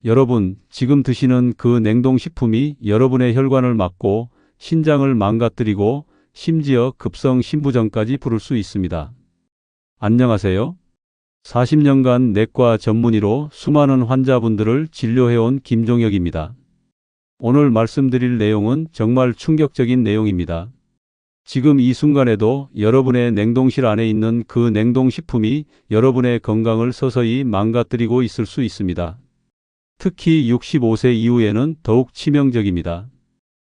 여러분, 지금 드시는 그 냉동식품이 여러분의 혈관을 막고 신장을 망가뜨리고 심지어 급성 신부전까지 부를 수 있습니다. 안녕하세요. 40년간 내과 전문의로 수많은 환자분들을 진료해온 김종혁입니다. 오늘 말씀드릴 내용은 정말 충격적인 내용입니다. 지금 이 순간에도 여러분의 냉동실 안에 있는 그 냉동식품이 여러분의 건강을 서서히 망가뜨리고 있을 수 있습니다. 특히 65세 이후에는 더욱 치명적입니다.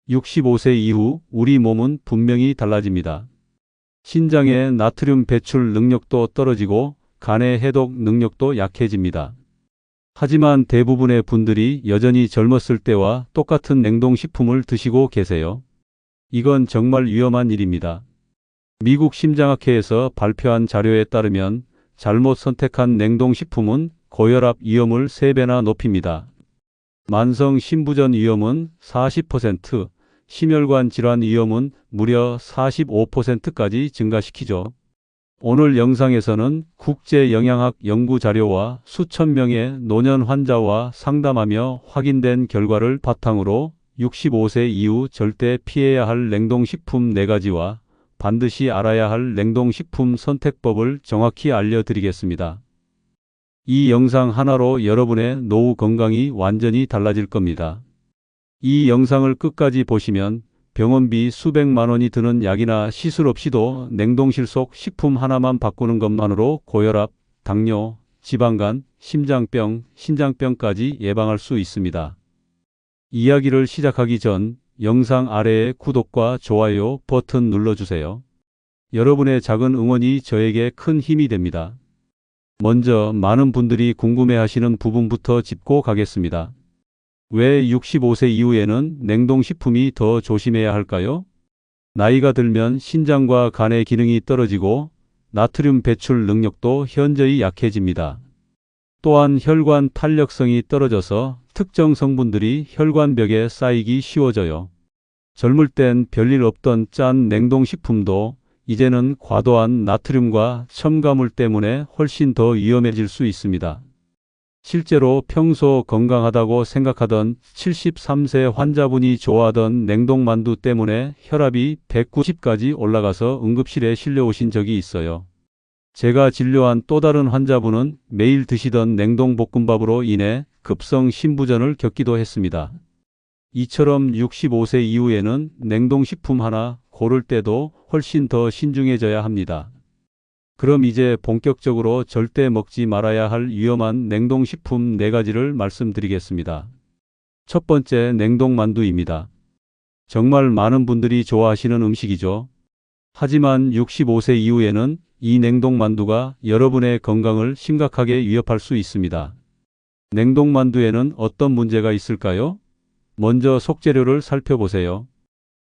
65세 이후 우리 몸은 분명히 달라집니다. 신장의 나트륨 배출 능력도 떨어지고 간의 해독 능력도 약해집니다. 하지만 대부분의 분들이 여전히 젊었을 때와 똑같은 냉동식품을 드시고 계세요. 이건 정말 위험한 일입니다. 미국 심장학회에서 발표한 자료에 따르면 잘못 선택한 냉동식품은 고혈압 위험을 3배나 높입니다. 만성 신부전 위험은 40%, 심혈관 질환 위험은 무려 45%까지 증가시키죠. 오늘 영상에서는 국제영양학 연구 자료와 수천 명의 노년 환자와 상담하며 확인된 결과를 바탕으로 65세 이후 절대 피해야 할 냉동식품 4가지와 반드시 알아야 할 냉동식품 선택법을 정확히 알려드리겠습니다. 이 영상 하나로 여러분의 노후 건강이 완전히 달라질 겁니다. 이 영상을 끝까지 보시면 병원비 수백만 원이 드는 약이나 시술 없이도 냉동실 속 식품 하나만 바꾸는 것만으로 고혈압, 당뇨, 지방간, 심장병, 신장병까지 예방할 수 있습니다. 이야기를 시작하기 전 영상 아래에 구독과 좋아요 버튼 눌러주세요. 여러분의 작은 응원이 저에게 큰 힘이 됩니다. 먼저 많은 분들이 궁금해하시는 부분부터 짚고 가겠습니다. 왜 65세 이후에는 냉동식품이 더 조심해야 할까요? 나이가 들면 신장과 간의 기능이 떨어지고 나트륨 배출 능력도 현저히 약해집니다. 또한 혈관 탄력성이 떨어져서 특정 성분들이 혈관벽에 쌓이기 쉬워져요. 젊을 땐 별일 없던 짠 냉동식품도 이제는 과도한 나트륨과 첨가물 때문에 훨씬 더 위험해질 수 있습니다. 실제로 평소 건강하다고 생각하던 73세 환자분이 좋아하던 냉동만두 때문에 혈압이 190까지 올라가서 응급실에 실려오신 적이 있어요. 제가 진료한 또 다른 환자분은 매일 드시던 냉동볶음밥으로 인해 급성 신부전을 겪기도 했습니다. 이처럼 65세 이후에는 냉동식품 하나 고를 때도 훨씬 더 신중해져야 합니다. 그럼 이제 본격적으로 절대 먹지 말아야 할 위험한 냉동식품 4가지를 말씀드리겠습니다. 첫 번째, 냉동만두입니다. 정말 많은 분들이 좋아하시는 음식이죠. 하지만 65세 이후에는 이 냉동만두가 여러분의 건강을 심각하게 위협할 수 있습니다. 냉동만두에는 어떤 문제가 있을까요? 먼저 속재료를 살펴보세요.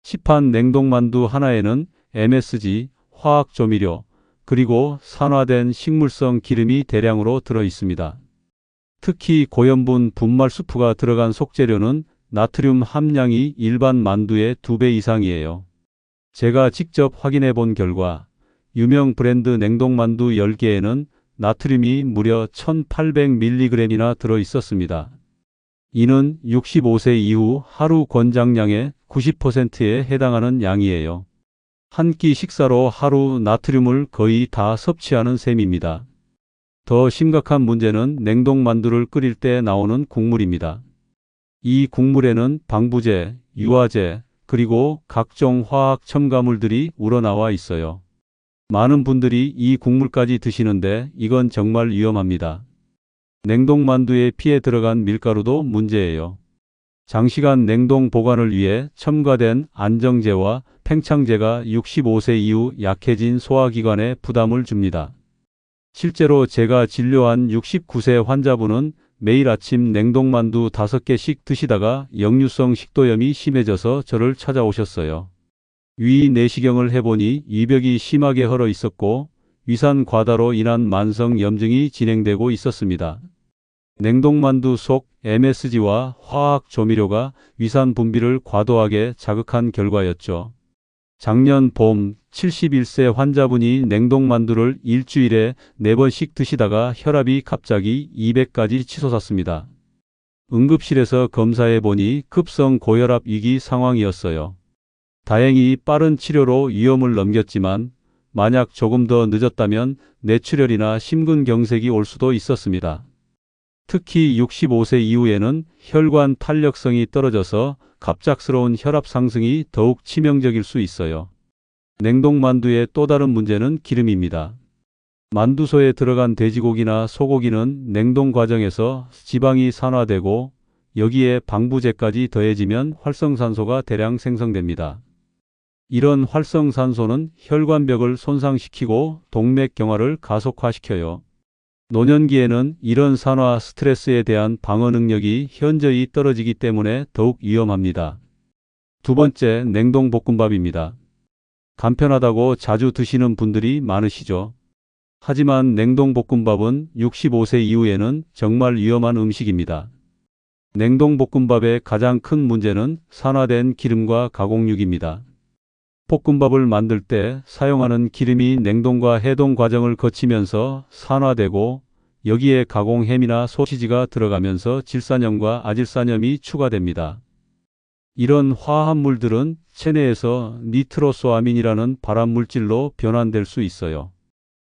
시판 냉동만두 하나에는 MSG, 화학조미료, 그리고 산화된 식물성 기름이 대량으로 들어 있습니다. 특히 고염분 분말수프가 들어간 속재료는 나트륨 함량이 일반 만두의 2배 이상이에요. 제가 직접 확인해 본 결과 유명 브랜드 냉동만두 10개에는 나트륨이 무려 1800mg이나 들어 있었습니다. 이는 65세 이후 하루 권장량의 90%에 해당하는 양이에요. 한 끼 식사로 하루 나트륨을 거의 다 섭취하는 셈입니다. 더 심각한 문제는 냉동만두를 끓일 때 나오는 국물입니다. 이 국물에는 방부제, 유화제, 그리고 각종 화학 첨가물들이 우러나와 있어요. 많은 분들이 이 국물까지 드시는데 이건 정말 위험합니다. 냉동만두에 피해 들어간 밀가루도 문제예요. 장시간 냉동 보관을 위해 첨가된 안정제와 팽창제가 65세 이후 약해진 소화기관에 부담을 줍니다. 실제로 제가 진료한 69세 환자분은 매일 아침 냉동만두 5개씩 드시다가 역류성 식도염이 심해져서 저를 찾아오셨어요. 위 내시경을 해보니 위벽이 심하게 헐어 있었고 위산 과다로 인한 만성 염증이 진행되고 있었습니다. 냉동만두 속 MSG와 화학 조미료가 위산 분비를 과도하게 자극한 결과였죠. 작년 봄 71세 환자분이 냉동만두를 일주일에 4번씩 드시다가 혈압이 갑자기 200까지 치솟았습니다. 응급실에서 검사해 보니 급성 고혈압 위기 상황이었어요. 다행히 빠른 치료로 위험을 넘겼지만 만약 조금 더 늦었다면 뇌출혈이나 심근경색이 올 수도 있었습니다. 특히 65세 이후에는 혈관 탄력성이 떨어져서 갑작스러운 혈압 상승이 더욱 치명적일 수 있어요. 냉동만두의 또 다른 문제는 기름입니다. 만두소에 들어간 돼지고기나 소고기는 냉동 과정에서 지방이 산화되고 여기에 방부제까지 더해지면 활성산소가 대량 생성됩니다. 이런 활성산소는 혈관벽을 손상시키고 동맥경화를 가속화시켜요. 노년기에는 이런 산화 스트레스에 대한 방어 능력이 현저히 떨어지기 때문에 더욱 위험합니다. 두 번째, 냉동볶음밥입니다. 간편하다고 자주 드시는 분들이 많으시죠. 하지만 냉동볶음밥은 65세 이후에는 정말 위험한 음식입니다. 냉동볶음밥의 가장 큰 문제는 산화된 기름과 가공육입니다. 볶음밥을 만들 때 사용하는 기름이 냉동과 해동 과정을 거치면서 산화되고 여기에 가공햄이나 소시지가 들어가면서 질산염과 아질산염이 추가됩니다. 이런 화합물들은 체내에서 니트로소아민이라는 발암물질로 변환될 수 있어요.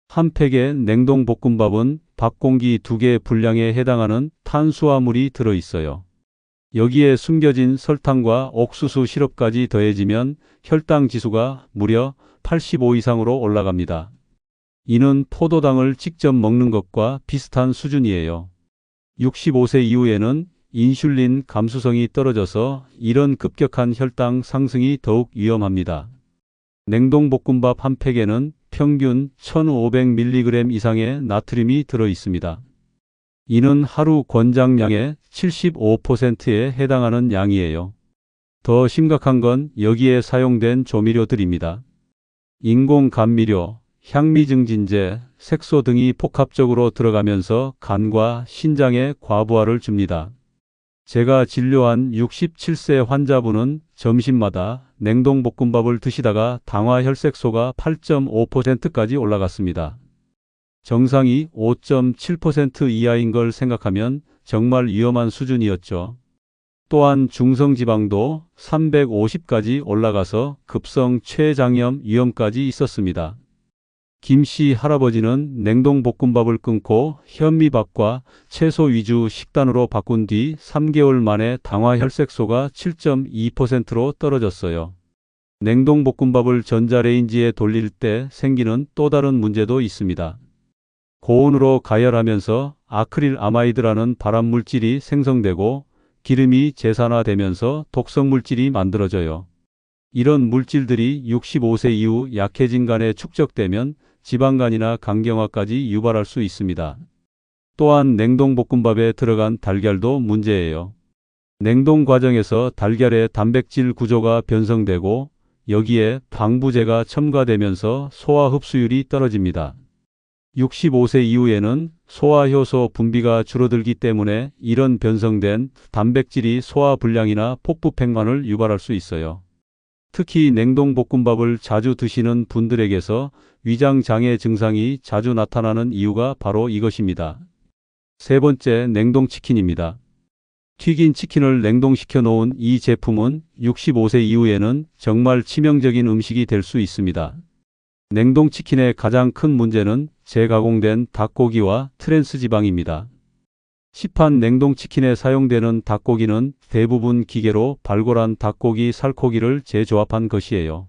한 팩의 냉동볶음밥은 밥공기 2개 분량에 해당하는 탄수화물이 들어있어요. 여기에 숨겨진 설탕과 옥수수 시럽까지 더해지면 혈당 지수가 무려 85 이상으로 올라갑니다. 이는 포도당을 직접 먹는 것과 비슷한 수준이에요. 65세 이후에는 인슐린 감수성이 떨어져서 이런 급격한 혈당 상승이 더욱 위험합니다. 냉동볶음밥 한 팩에는 평균 1500mg 이상의 나트륨이 들어 있습니다. 이는 하루 권장량의 75%에 해당하는 양이에요. 더 심각한 건 여기에 사용된 조미료들입니다. 인공 감미료, 향미증진제, 색소 등이 복합적으로 들어가면서 간과 신장에 과부하를 줍니다. 제가 진료한 67세 환자분은 점심마다 냉동볶음밥을 드시다가 당화혈색소가 8.5%까지 올라갔습니다. 정상이 5.7% 이하인 걸 생각하면 정말 위험한 수준이었죠. 또한 중성지방도 350까지 올라가서 급성 췌장염 위험까지 있었습니다. 김씨 할아버지는 냉동볶음밥을 끊고 현미밥과 채소 위주 식단으로 바꾼 뒤 3개월 만에 당화혈색소가 7.2%로 떨어졌어요. 냉동볶음밥을 전자레인지에 돌릴 때 생기는 또 다른 문제도 있습니다. 고온으로 가열하면서 아크릴아마이드라는 발암물질이 생성되고 기름이 재산화되면서 독성물질이 만들어져요. 이런 물질들이 65세 이후 약해진 간에 축적되면 지방간이나 간경화까지 유발할 수 있습니다. 또한 냉동볶음밥에 들어간 달걀도 문제예요. 냉동 과정에서 달걀의 단백질 구조가 변성되고 여기에 방부제가 첨가되면서 소화 흡수율이 떨어집니다. 65세 이후에는 소화효소 분비가 줄어들기 때문에 이런 변성된 단백질이 소화불량이나 폭부팽만을 유발할 수 있어요. 특히 냉동볶음밥을 자주 드시는 분들에게서 위장장애 증상이 자주 나타나는 이유가 바로 이것입니다. 세 번째, 냉동치킨입니다. 튀긴 치킨을 냉동시켜 놓은 이 제품은 65세 이후에는 정말 치명적인 음식이 될 수 있습니다. 냉동치킨의 가장 큰 문제는 재가공된 닭고기와 트랜스지방입니다. 시판 냉동치킨에 사용되는 닭고기는 대부분 기계로 발골한 닭고기 살코기를 재조합한 것이에요.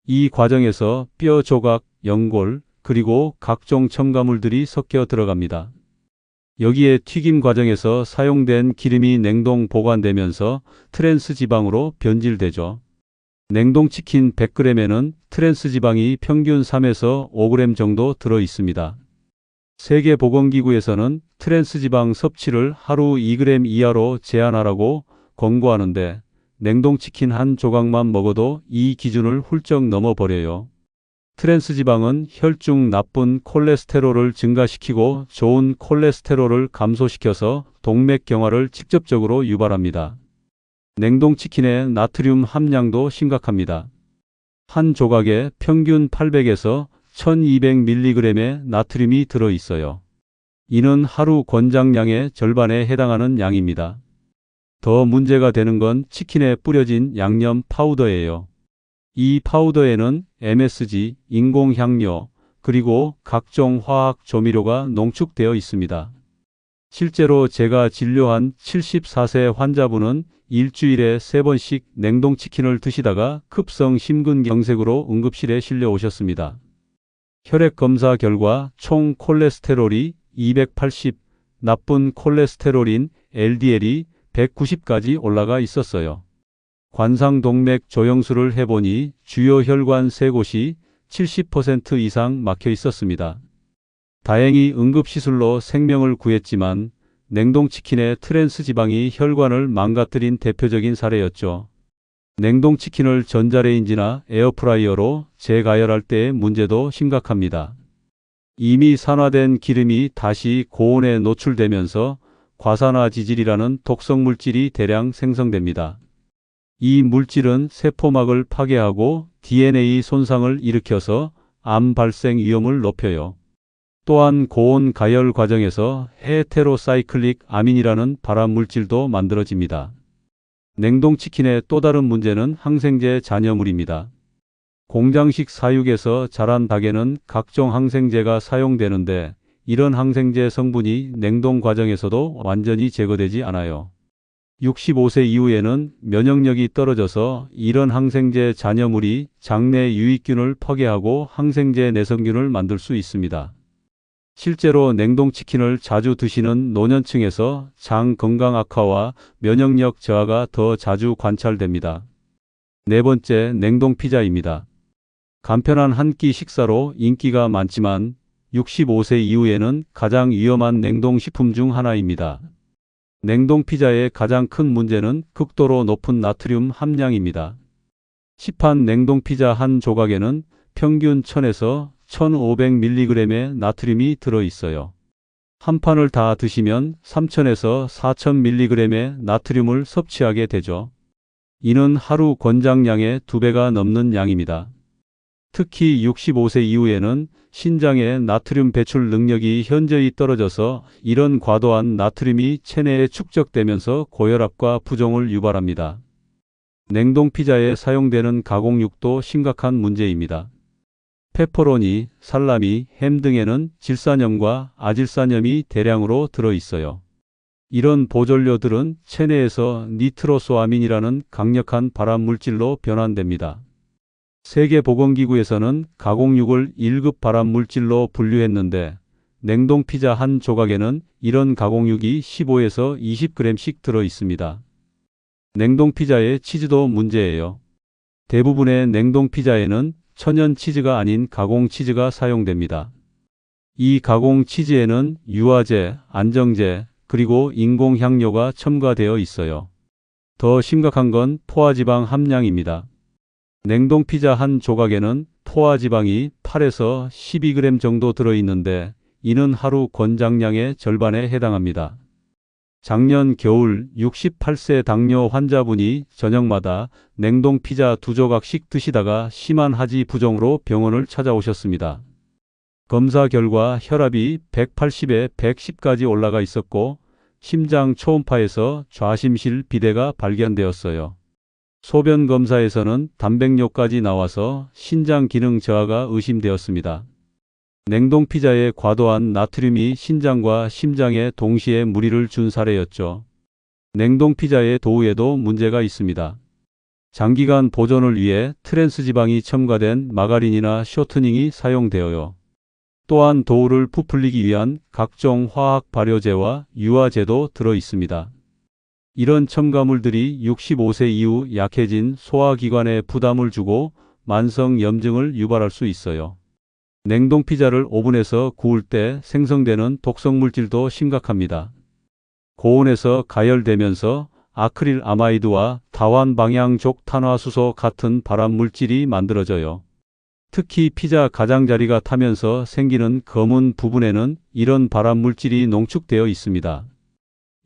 이 과정에서 뼈 조각, 연골, 그리고 각종 첨가물들이 섞여 들어갑니다. 여기에 튀김 과정에서 사용된 기름이 냉동 보관되면서 트랜스지방으로 변질되죠. 냉동치킨 100g에는 트랜스지방이 평균 3에서 5g 정도 들어 있습니다. 세계보건기구에서는 트랜스지방 섭취를 하루 2g 이하로 제한하라고 권고하는데 냉동치킨 한 조각만 먹어도 이 기준을 훌쩍 넘어버려요. 트랜스지방은 혈중 나쁜 콜레스테롤을 증가시키고 좋은 콜레스테롤을 감소시켜서 동맥경화를 직접적으로 유발합니다. 냉동치킨의 나트륨 함량도 심각합니다. 한 조각에 평균 800에서 1200mg의 나트륨이 들어 있어요. 이는 하루 권장량의 절반에 해당하는 양입니다. 더 문제가 되는 건 치킨에 뿌려진 양념 파우더예요. 이 파우더에는 MSG, 인공향료, 그리고 각종 화학 조미료가 농축되어 있습니다. 실제로 제가 진료한 74세 환자분은 일주일에 3번씩 냉동치킨을 드시다가 급성 심근경색으로 응급실에 실려 오셨습니다. 혈액검사 결과 총 콜레스테롤이 280, 나쁜 콜레스테롤인 LDL이 190까지 올라가 있었어요. 관상동맥 조영술을 해보니 주요 혈관 3곳이 70% 이상 막혀 있었습니다. 다행히 응급시술로 생명을 구했지만 냉동치킨의 트랜스 지방이 혈관을 망가뜨린 대표적인 사례였죠. 냉동치킨을 전자레인지나 에어프라이어로 재가열할 때의 문제도 심각합니다. 이미 산화된 기름이 다시 고온에 노출되면서 과산화지질이라는 독성물질이 대량 생성됩니다. 이 물질은 세포막을 파괴하고 DNA 손상을 일으켜서 암 발생 위험을 높여요. 또한 고온 가열 과정에서 헤테로사이클릭 아민이라는 발암물질도 만들어집니다. 냉동치킨의 또 다른 문제는 항생제 잔여물입니다. 공장식 사육에서 자란 닭에는 각종 항생제가 사용되는데 이런 항생제 성분이 냉동 과정에서도 완전히 제거되지 않아요. 65세 이후에는 면역력이 떨어져서 이런 항생제 잔여물이 장내 유익균을 파괴하고 항생제 내성균을 만들 수 있습니다. 실제로 냉동치킨을 자주 드시는 노년층에서 장 건강 악화와 면역력 저하가 더 자주 관찰됩니다. 네 번째, 냉동피자입니다. 간편한 한 끼 식사로 인기가 많지만 65세 이후에는 가장 위험한 냉동식품 중 하나입니다. 냉동피자의 가장 큰 문제는 극도로 높은 나트륨 함량입니다. 시판 냉동피자 한 조각에는 평균 1000에서 1500mg의 나트륨이 들어있어요. 한 판을 다 드시면 3000에서 4000mg의 나트륨을 섭취하게 되죠. 이는 하루 권장량의 2배가 넘는 양입니다. 특히 65세 이후에는 신장의 나트륨 배출 능력이 현저히 떨어져서 이런 과도한 나트륨이 체내에 축적되면서 고혈압과 부종을 유발합니다. 냉동피자에 사용되는 가공육도 심각한 문제입니다. 페퍼로니, 살라미, 햄 등에는 질산염과 아질산염이 대량으로 들어있어요. 이런 보존료들은 체내에서 니트로소아민이라는 강력한 발암물질로 변환됩니다. 세계보건기구에서는 가공육을 1급 발암물질로 분류했는데 냉동피자 한 조각에는 이런 가공육이 15에서 20g씩 들어있습니다. 냉동피자의 치즈도 문제예요. 대부분의 냉동피자에는 천연 치즈가 아닌 가공 치즈가 사용됩니다. 이 가공 치즈에는 유화제, 안정제, 그리고 인공향료가 첨가되어 있어요. 더 심각한 건 포화지방 함량입니다. 냉동피자 한 조각에는 포화지방이 8에서 12g 정도 들어있는데 이는 하루 권장량의 절반에 해당합니다. 작년 겨울 68세 당뇨 환자분이 저녁마다 냉동피자 2조각씩 드시다가 심한 하지 부종으로 병원을 찾아오셨습니다. 검사 결과 혈압이 180에 110까지 올라가 있었고 심장 초음파에서 좌심실 비대가 발견되었어요. 소변 검사에서는 단백뇨까지 나와서 신장 기능 저하가 의심되었습니다. 냉동피자의 과도한 나트륨이 신장과 심장에 동시에 무리를 준 사례였죠. 냉동피자의 도우에도 문제가 있습니다. 장기간 보존을 위해 트랜스 지방이 첨가된 마가린이나 쇼트닝이 사용되어요. 또한 도우를 부풀리기 위한 각종 화학 발효제와 유화제도 들어 있습니다. 이런 첨가물들이 65세 이후 약해진 소화기관에 부담을 주고 만성 염증을 유발할 수 있어요. 냉동피자를 오븐에서 구울 때 생성되는 독성물질도 심각합니다. 고온에서 가열되면서 아크릴 아마이드와 다환방향족 탄화수소 같은 발암물질이 만들어져요. 특히 피자 가장자리가 타면서 생기는 검은 부분에는 이런 발암물질이 농축되어 있습니다.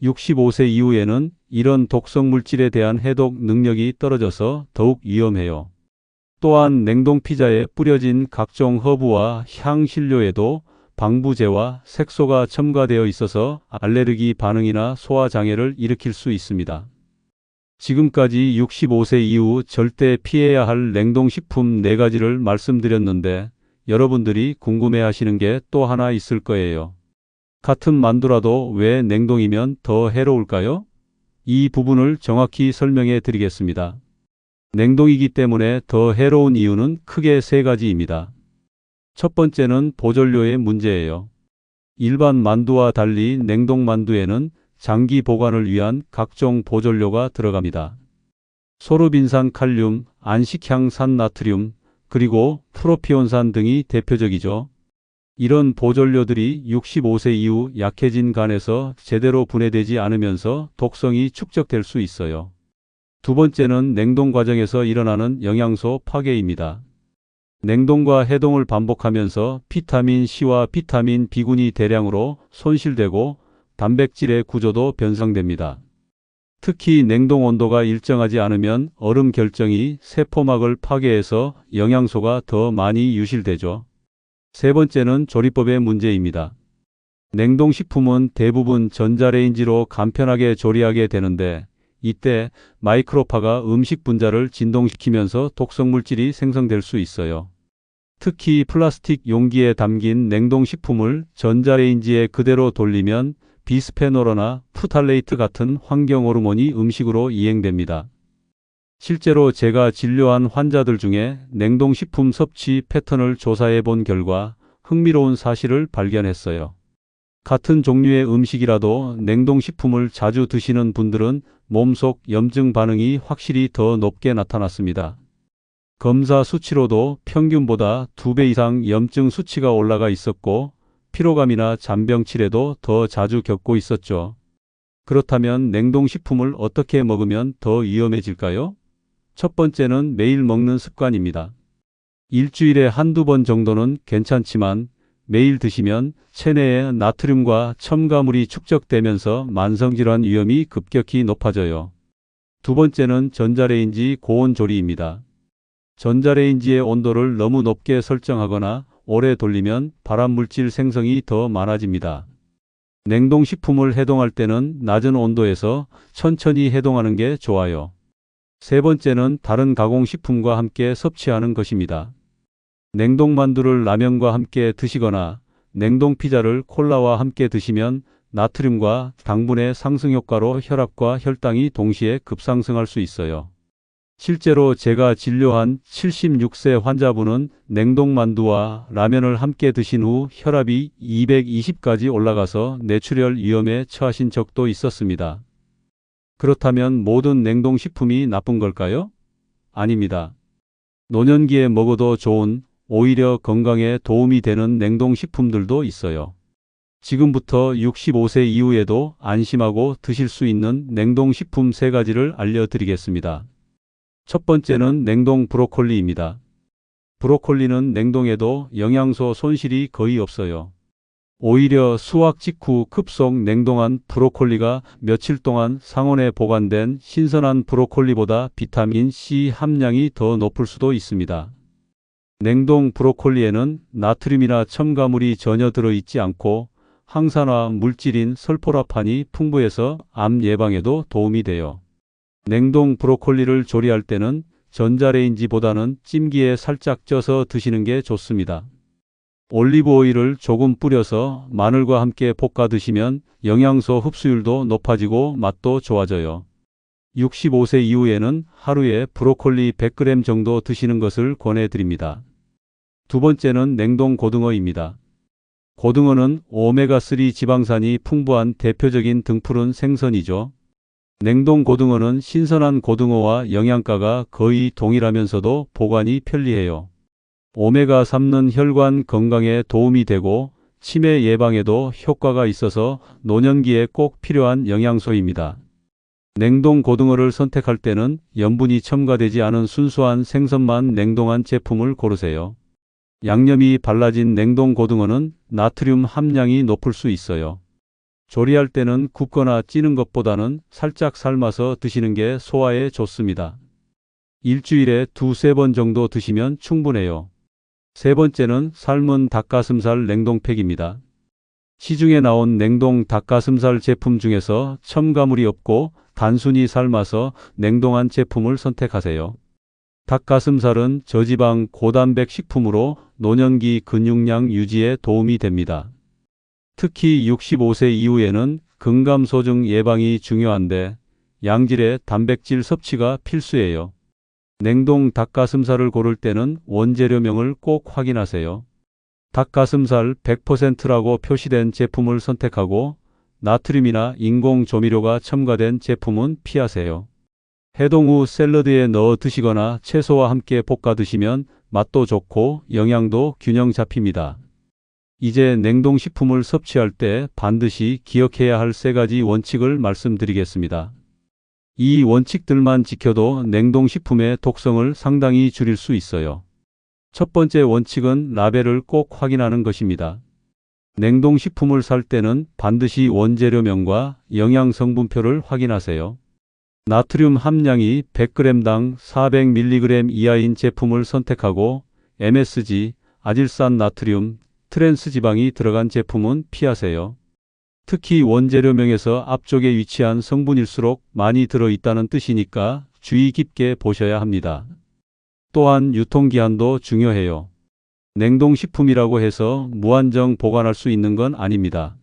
65세 이후에는 이런 독성물질에 대한 해독 능력이 떨어져서 더욱 위험해요. 또한 냉동피자에 뿌려진 각종 허브와 향신료에도 방부제와 색소가 첨가되어 있어서 알레르기 반응이나 소화장애를 일으킬 수 있습니다. 지금까지 65세 이후 절대 피해야 할 냉동식품 4가지를 말씀드렸는데 여러분들이 궁금해하시는 게 또 하나 있을 거예요. 같은 만두라도 왜 냉동이면 더 해로울까요? 이 부분을 정확히 설명해 드리겠습니다. 냉동이기 때문에 더 해로운 이유는 크게 3가지입니다. 첫 번째는 보존료의 문제예요. 일반 만두와 달리 냉동 만두에는 장기 보관을 위한 각종 보존료가 들어갑니다. 소르빈산 칼륨, 안식향산 나트륨, 그리고 프로피온산 등이 대표적이죠. 이런 보존료들이 65세 이후 약해진 간에서 제대로 분해되지 않으면서 독성이 축적될 수 있어요. 두 번째는 냉동 과정에서 일어나는 영양소 파괴입니다. 냉동과 해동을 반복하면서 비타민 C와 비타민 B군이 대량으로 손실되고 단백질의 구조도 변상됩니다. 특히 냉동 온도가 일정하지 않으면 얼음 결정이 세포막을 파괴해서 영양소가 더 많이 유실되죠. 세 번째는 조리법의 문제입니다. 냉동식품은 대부분 전자레인지로 간편하게 조리하게 되는데 이때 마이크로파가 음식 분자를 진동시키면서 독성물질이 생성될 수 있어요. 특히 플라스틱 용기에 담긴 냉동식품을 전자레인지에 그대로 돌리면 비스페놀이나 프탈레이트 같은 환경 호르몬이 음식으로 이행됩니다. 실제로 제가 진료한 환자들 중에 냉동식품 섭취 패턴을 조사해 본 결과 흥미로운 사실을 발견했어요. 같은 종류의 음식이라도 냉동식품을 자주 드시는 분들은 몸속 염증 반응이 확실히 더 높게 나타났습니다. 검사 수치로도 평균보다 2배 이상 염증 수치가 올라가 있었고 피로감이나 잔병치레도 더 자주 겪고 있었죠. 그렇다면 냉동식품을 어떻게 먹으면 더 위험해질까요? 첫 번째는 매일 먹는 습관입니다. 일주일에 한두 번 정도는 괜찮지만 매일 드시면 체내에 나트륨과 첨가물이 축적되면서 만성질환 위험이 급격히 높아져요. 두 번째는 전자레인지 고온 조리입니다. 전자레인지의 온도를 너무 높게 설정하거나 오래 돌리면 발암물질 생성이 더 많아집니다. 냉동식품을 해동할 때는 낮은 온도에서 천천히 해동하는 게 좋아요. 세 번째는 다른 가공식품과 함께 섭취하는 것입니다. 냉동만두를 라면과 함께 드시거나 냉동피자를 콜라와 함께 드시면 나트륨과 당분의 상승 효과로 혈압과 혈당이 동시에 급상승할 수 있어요. 실제로 제가 진료한 76세 환자분은 냉동만두와 라면을 함께 드신 후 혈압이 220까지 올라가서 뇌출혈 위험에 처하신 적도 있었습니다. 그렇다면 모든 냉동식품이 나쁜 걸까요? 아닙니다. 노년기에 먹어도 좋은, 오히려 건강에 도움이 되는 냉동식품들도 있어요. 지금부터 65세 이후에도 안심하고 드실 수 있는 냉동식품 3가지를 알려드리겠습니다. 첫 번째는 냉동 브로콜리입니다. 브로콜리는 냉동에도 영양소 손실이 거의 없어요. 오히려 수확 직후 급속 냉동한 브로콜리가 며칠 동안 상온에 보관된 신선한 브로콜리보다 비타민 C 함량이 더 높을 수도 있습니다. 냉동 브로콜리에는 나트륨이나 첨가물이 전혀 들어있지 않고 항산화 물질인 설포라판이 풍부해서 암 예방에도 도움이 돼요. 냉동 브로콜리를 조리할 때는 전자레인지보다는 찜기에 살짝 쪄서 드시는 게 좋습니다. 올리브 오일을 조금 뿌려서 마늘과 함께 볶아 드시면 영양소 흡수율도 높아지고 맛도 좋아져요. 65세 이후에는 하루에 브로콜리 100g 정도 드시는 것을 권해드립니다. 두 번째는 냉동 고등어입니다. 고등어는 오메가3 지방산이 풍부한 대표적인 등푸른 생선이죠. 냉동 고등어는 신선한 고등어와 영양가가 거의 동일하면서도 보관이 편리해요. 오메가3는 혈관 건강에 도움이 되고 치매 예방에도 효과가 있어서 노년기에 꼭 필요한 영양소입니다. 냉동 고등어를 선택할 때는 염분이 첨가되지 않은 순수한 생선만 냉동한 제품을 고르세요. 양념이 발라진 냉동 고등어는 나트륨 함량이 높을 수 있어요. 조리할 때는 굽거나 찌는 것보다는 살짝 삶아서 드시는 게 소화에 좋습니다. 일주일에 2~3번 정도 드시면 충분해요. 세 번째는 삶은 닭가슴살 냉동팩입니다. 시중에 나온 냉동 닭가슴살 제품 중에서 첨가물이 없고 단순히 삶아서 냉동한 제품을 선택하세요. 닭가슴살은 저지방 고단백 식품으로 노년기 근육량 유지에 도움이 됩니다. 특히 65세 이후에는 근감소증 예방이 중요한데 양질의 단백질 섭취가 필수예요. 냉동 닭가슴살을 고를 때는 원재료명을 꼭 확인하세요. 닭가슴살 100%라고 표시된 제품을 선택하고 나트륨이나 인공 조미료가 첨가된 제품은 피하세요. 해동 후 샐러드에 넣어 드시거나 채소와 함께 볶아 드시면 맛도 좋고 영양도 균형 잡힙니다. 이제 냉동식품을 섭취할 때 반드시 기억해야 할 3가지 원칙을 말씀드리겠습니다. 이 원칙들만 지켜도 냉동식품의 독성을 상당히 줄일 수 있어요. 첫 번째 원칙은 라벨을 꼭 확인하는 것입니다. 냉동식품을 살 때는 반드시 원재료명과 영양성분표를 확인하세요. 나트륨 함량이 100g당 400mg 이하인 제품을 선택하고 MSG, 아질산 나트륨, 트랜스지방이 들어간 제품은 피하세요. 특히 원재료명에서 앞쪽에 위치한 성분일수록 많이 들어있다는 뜻이니까 주의 깊게 보셔야 합니다. 또한 유통기한도 중요해요. 냉동식품이라고 해서 무한정 보관할 수 있는 건 아닙니다.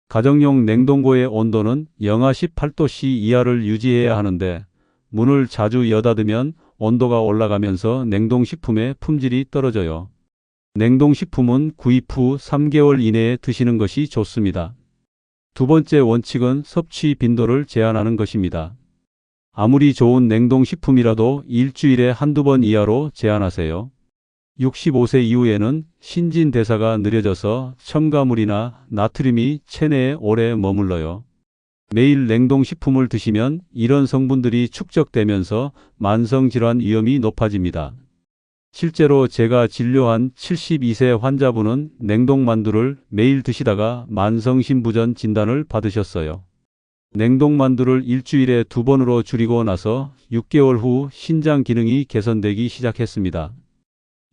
가정용 냉동고의 온도는 영하 18도씨 이하를 유지해야 하는데 문을 자주 여닫으면 온도가 올라가면서 냉동식품의 품질이 떨어져요. 냉동식품은 구입 후 3개월 이내에 드시는 것이 좋습니다. 두 번째 원칙은 섭취 빈도를 제한하는 것입니다. 아무리 좋은 냉동식품이라도 일주일에 한두 번 이하로 제한하세요. 65세 이후에는 신진대사가 느려져서 첨가물이나 나트륨이 체내에 오래 머물러요. 매일 냉동식품을 드시면 이런 성분들이 축적되면서 만성질환 위험이 높아집니다. 실제로 제가 진료한 72세 환자분은 냉동만두를 매일 드시다가 만성심부전 진단을 받으셨어요. 냉동만두를 일주일에 2번으로 줄이고 나서 6개월 후 신장 기능이 개선되기 시작했습니다.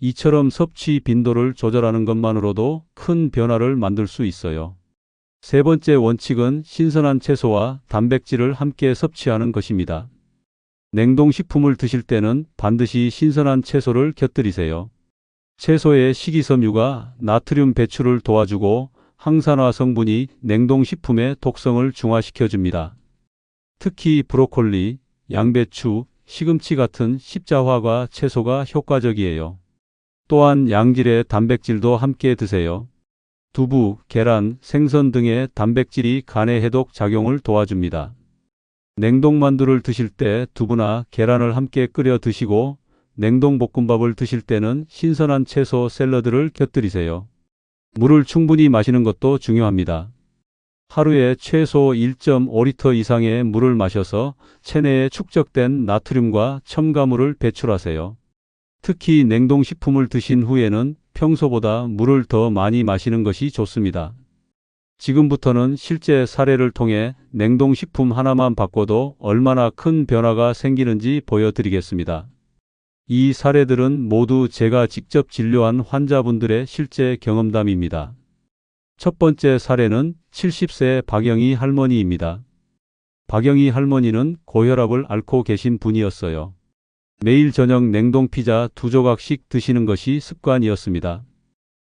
이처럼 섭취 빈도를 조절하는 것만으로도 큰 변화를 만들 수 있어요. 세 번째 원칙은 신선한 채소와 단백질을 함께 섭취하는 것입니다. 냉동식품을 드실 때는 반드시 신선한 채소를 곁들이세요. 채소의 식이섬유가 나트륨 배출을 도와주고 항산화 성분이 냉동식품의 독성을 중화시켜줍니다. 특히 브로콜리, 양배추, 시금치 같은 십자화과 채소가 효과적이에요. 또한 양질의 단백질도 함께 드세요. 두부, 계란, 생선 등의 단백질이 간의 해독 작용을 도와줍니다. 냉동만두를 드실 때 두부나 계란을 함께 끓여 드시고 냉동볶음밥을 드실 때는 신선한 채소 샐러드를 곁들이세요. 물을 충분히 마시는 것도 중요합니다. 하루에 최소 1.5리터 이상의 물을 마셔서 체내에 축적된 나트륨과 첨가물을 배출하세요. 특히 냉동식품을 드신 후에는 평소보다 물을 더 많이 마시는 것이 좋습니다. 지금부터는 실제 사례를 통해 냉동식품 하나만 바꿔도 얼마나 큰 변화가 생기는지 보여드리겠습니다. 이 사례들은 모두 제가 직접 진료한 환자분들의 실제 경험담입니다. 첫 번째 사례는 70세 박영희 할머니입니다. 박영희 할머니는 고혈압을 앓고 계신 분이었어요. 매일 저녁 냉동 피자 2조각씩 드시는 것이 습관이었습니다.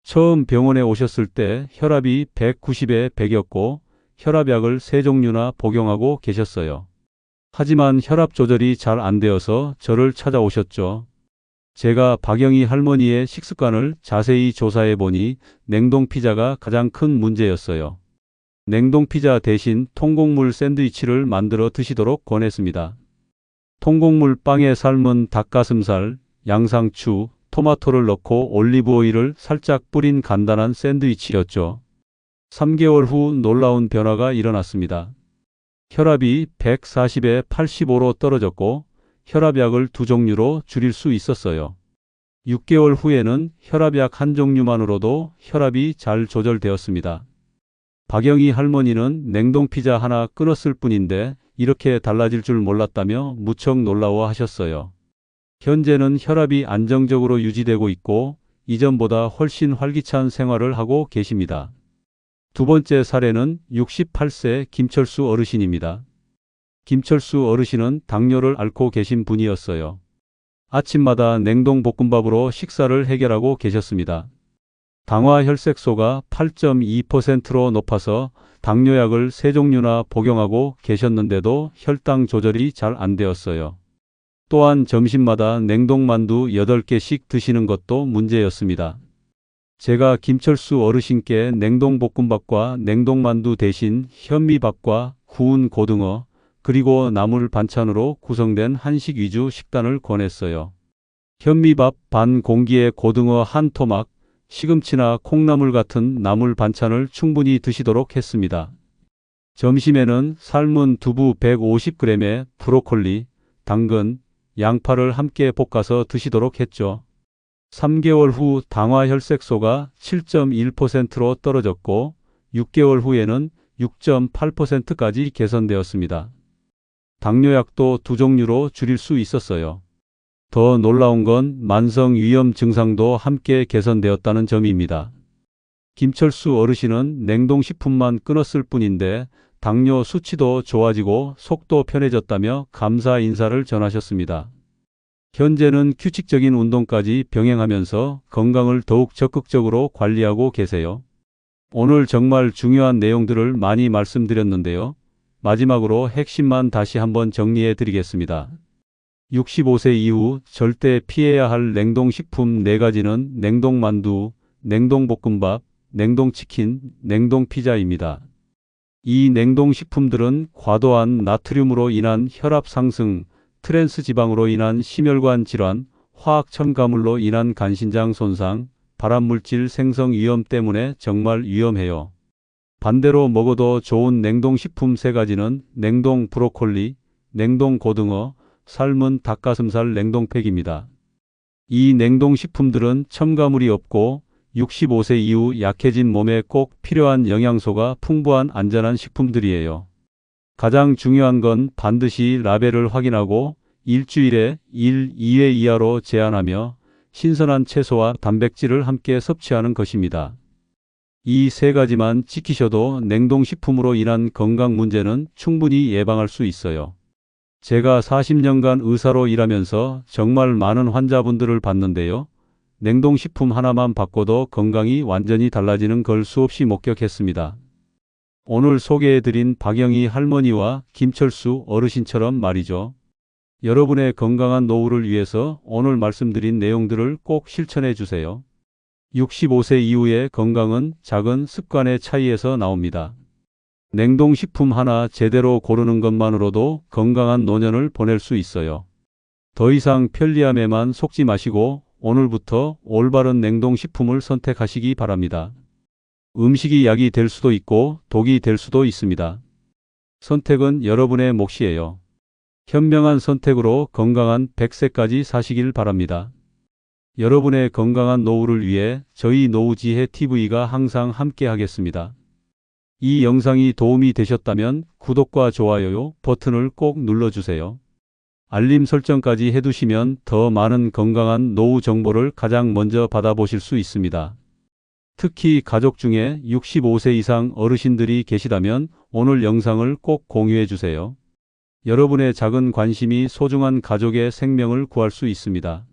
처음 병원에 오셨을 때 혈압이 190에 100이었고 혈압약을 3종류나 복용하고 계셨어요. 하지만 혈압 조절이 잘 안 되어서 저를 찾아오셨죠. 제가 박영희 할머니의 식습관을 자세히 조사해 보니 냉동 피자가 가장 큰 문제였어요. 냉동 피자 대신 통곡물 샌드위치를 만들어 드시도록 권했습니다. 통곡물 빵에 삶은 닭가슴살, 양상추, 토마토를 넣고 올리브 오일을 살짝 뿌린 간단한 샌드위치였죠. 3개월 후 놀라운 변화가 일어났습니다. 혈압이 140에 85로 떨어졌고 혈압약을 2종류로 줄일 수 있었어요. 6개월 후에는 혈압약 1종류만으로도 혈압이 잘 조절되었습니다. 박영희 할머니는 냉동 피자 하나 끊었을 뿐인데 이렇게 달라질 줄 몰랐다며 무척 놀라워하셨어요. 현재는 혈압이 안정적으로 유지되고 있고 이전보다 훨씬 활기찬 생활을 하고 계십니다. 두 번째 사례는 68세 김철수 어르신입니다. 김철수 어르신은 당뇨를 앓고 계신 분이었어요. 아침마다 냉동볶음밥으로 식사를 해결하고 계셨습니다. 당화 혈색소가 8.2%로 높아서 당뇨약을 3종류나 복용하고 계셨는데도 혈당 조절이 잘 안 되었어요. 또한 점심마다 냉동만두 8개씩 드시는 것도 문제였습니다. 제가 김철수 어르신께 냉동볶음밥과 냉동만두 대신 현미밥과 구운 고등어, 그리고 나물 반찬으로 구성된 한식 위주 식단을 권했어요. 현미밥 반 공기에 고등어 한 토막, 시금치나 콩나물 같은 나물 반찬을 충분히 드시도록 했습니다. 점심에는 삶은 두부 150g에 브로콜리, 당근, 양파를 함께 볶아서 드시도록 했죠. 3개월 후 당화 혈색소가 7.1%로 떨어졌고 6개월 후에는 6.8%까지 개선되었습니다. 당뇨약도 2종류로 줄일 수 있었어요. 더 놀라운 건 만성 위염 증상도 함께 개선되었다는 점입니다. 김철수 어르신은 냉동식품만 끊었을 뿐인데 당뇨 수치도 좋아지고 속도 편해졌다며 감사 인사를 전하셨습니다. 현재는 규칙적인 운동까지 병행하면서 건강을 더욱 적극적으로 관리하고 계세요. 오늘 정말 중요한 내용들을 많이 말씀드렸는데요. 마지막으로 핵심만 다시 한번 정리해 드리겠습니다. 65세 이후 절대 피해야 할 냉동식품 4가지는 냉동만두, 냉동볶음밥, 냉동치킨, 냉동피자입니다. 이 냉동식품들은 과도한 나트륨으로 인한 혈압 상승, 트랜스 지방으로 인한 심혈관 질환, 화학 첨가물로 인한 간신장 손상, 발암물질 생성 위험 때문에 정말 위험해요. 반대로 먹어도 좋은 냉동식품 3가지는 냉동 브로콜리, 냉동 고등어, 삶은 닭가슴살 냉동팩입니다. 이 냉동식품들은 첨가물이 없고 65세 이후 약해진 몸에 꼭 필요한 영양소가 풍부한 안전한 식품들이에요. 가장 중요한 건 반드시 라벨을 확인하고 일주일에 1, 2회 이하로 제한하며 신선한 채소와 단백질을 함께 섭취하는 것입니다. 이 3가지만 지키셔도 냉동식품으로 인한 건강 문제는 충분히 예방할 수 있어요. 제가 40년간 의사로 일하면서 정말 많은 환자분들을 봤는데요. 냉동식품 하나만 바꿔도 건강이 완전히 달라지는 걸 수없이 목격했습니다. 오늘 소개해드린 박영희 할머니와 김철수 어르신처럼 말이죠. 여러분의 건강한 노후를 위해서 오늘 말씀드린 내용들을 꼭 실천해 주세요. 65세 이후의 건강은 작은 습관의 차이에서 나옵니다. 냉동식품 하나 제대로 고르는 것만으로도 건강한 노년을 보낼 수 있어요. 더 이상 편리함에만 속지 마시고 오늘부터 올바른 냉동식품을 선택하시기 바랍니다. 음식이 약이 될 수도 있고 독이 될 수도 있습니다. 선택은 여러분의 몫이에요. 현명한 선택으로 건강한 100세까지 사시길 바랍니다. 여러분의 건강한 노후를 위해 저희 노후지혜TV가 항상 함께 하겠습니다. 이 영상이 도움이 되셨다면 구독과 좋아요 버튼을 꼭 눌러주세요. 알림 설정까지 해두시면 더 많은 건강한 노후 정보를 가장 먼저 받아보실 수 있습니다. 특히 가족 중에 65세 이상 어르신들이 계시다면 오늘 영상을 꼭 공유해 주세요. 여러분의 작은 관심이 소중한 가족의 생명을 구할 수 있습니다.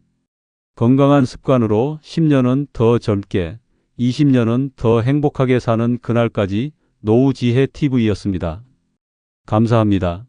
건강한 습관으로 10년은 더 젊게, 20년은 더 행복하게 사는 그날까지 노후지혜TV였습니다. 감사합니다.